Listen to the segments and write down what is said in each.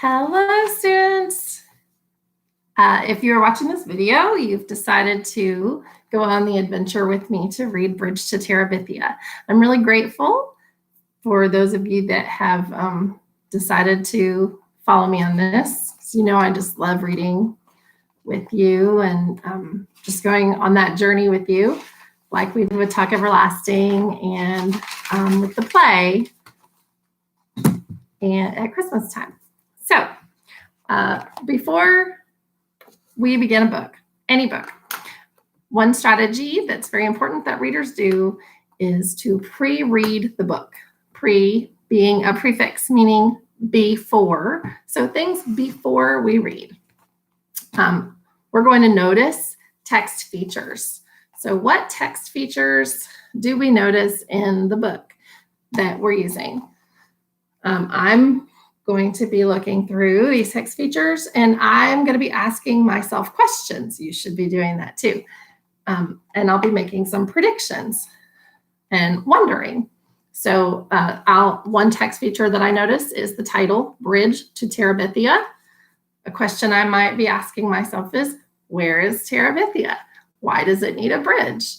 Hello, students. If you're watching this video, you've decided to go on the adventure with me to read Bridge to Terabithia. I'm really grateful for those of you that have decided to follow me on this. So, I just love reading with you and just going on that journey with you, like we did with Talk Everlasting and with the play and at Christmas time. So before we begin a book, any book, one strategy that's very important that readers do is to pre-read the book. Pre being a prefix, meaning before. So things before we read. We're going to notice text features. So what text features do we notice in the book that we're using? I'm going to be looking through these text features and I'm going to be asking myself questions. You should be doing that too. And I'll be making some predictions and wondering. So one text feature that I notice is the title, Bridge to Terabithia. A question I might be asking myself is, where is Terabithia? Why does it need a bridge?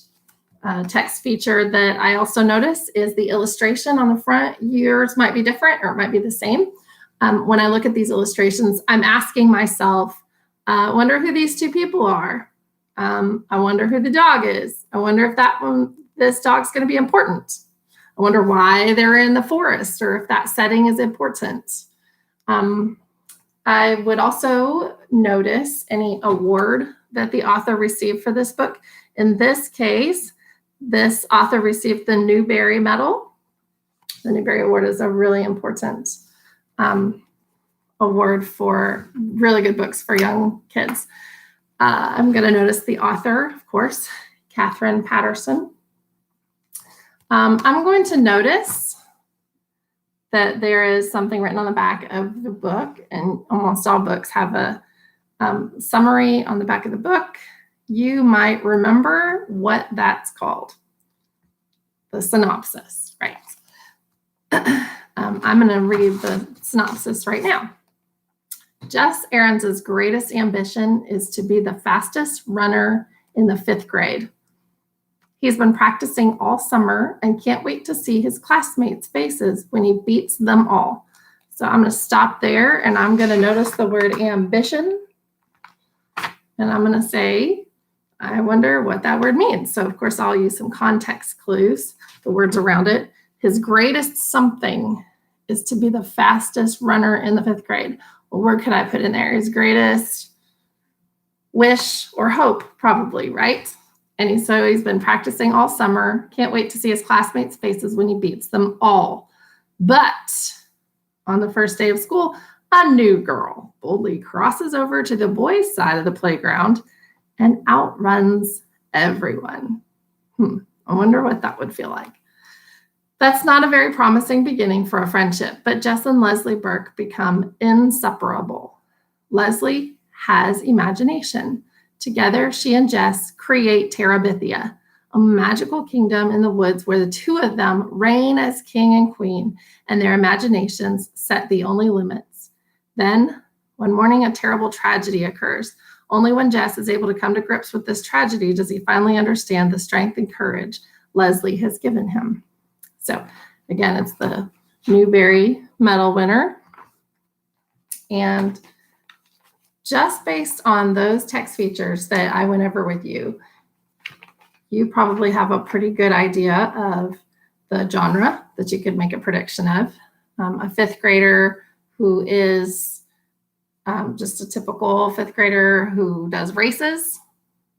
Text feature that I also notice is the illustration on the front. Yours might be different or it might be the same. When I look at these illustrations, I'm asking myself, I wonder who these two people are. I wonder who the dog is. I wonder if this dog's going to be important. I wonder why they're in the forest or if that setting is important. I would also notice any award that the author received for this book. In this case, this author received the Newbery Medal. The Newbery Award is a really important award for really good books for young kids. I'm going to notice the author, of course, Catherine Patterson. I'm going to notice that there is something written on the back of the book, and almost all books have a summary on the back of the book. You might remember what that's called. The synopsis, right? I'm going to read the synopsis right now. Jess Ahrens' greatest ambition is to be the fastest runner in the 5th grade. He's been practicing all summer and can't wait to see his classmates' faces when he beats them all. So I'm going to stop there and I'm going to notice the word ambition. And I'm going to say, I wonder what that word means. So of course, I'll use some context clues, the words around it. His greatest something is to be the fastest runner in the 5th grade. What word could I put in there? His greatest wish or hope, probably, right? And so he's been practicing all summer. Can't wait to see his classmates' faces when he beats them all. But on the first day of school, a new girl boldly crosses over to the boys' side of the playground and outruns everyone. I wonder what that would feel like. That's not a very promising beginning for a friendship, but Jess and Leslie Burke become inseparable. Leslie has imagination. Together, she and Jess create Terabithia, a magical kingdom in the woods where the two of them reign as king and queen, and their imaginations set the only limits. Then, one morning, a terrible tragedy occurs. Only when Jess is able to come to grips with this tragedy does he finally understand the strength and courage Leslie has given him. So, again, it's the Newbery Medal winner. And just based on those text features that I went over with you, you probably have a pretty good idea of the genre that you could make a prediction of. A 5th grader who is just a typical 5th grader who does races.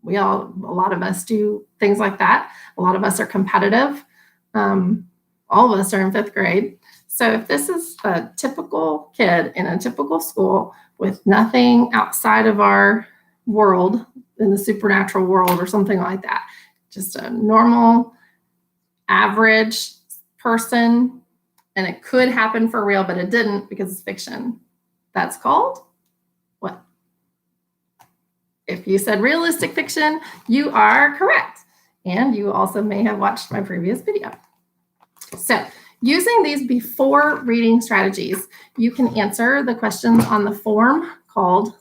A lot of us do things like that. A lot of us are competitive. All of us are in 5th grade. So if this is a typical kid in a typical school with nothing outside of our world, in the supernatural world or something like that, just a normal, average person, and it could happen for real, but it didn't because it's fiction. That's called what? If you said realistic fiction, you are correct. And you also may have watched my previous video. So Using these before reading strategies, you can answer the questions on the form called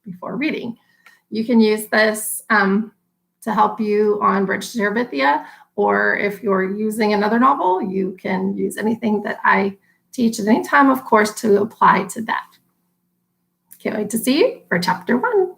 Before Reading. You can use this to help you on Bridge to Terabithia, or if you're using another novel, you can use anything that I teach at any time, of course, to apply to that. Can't wait to see you for chapter 1.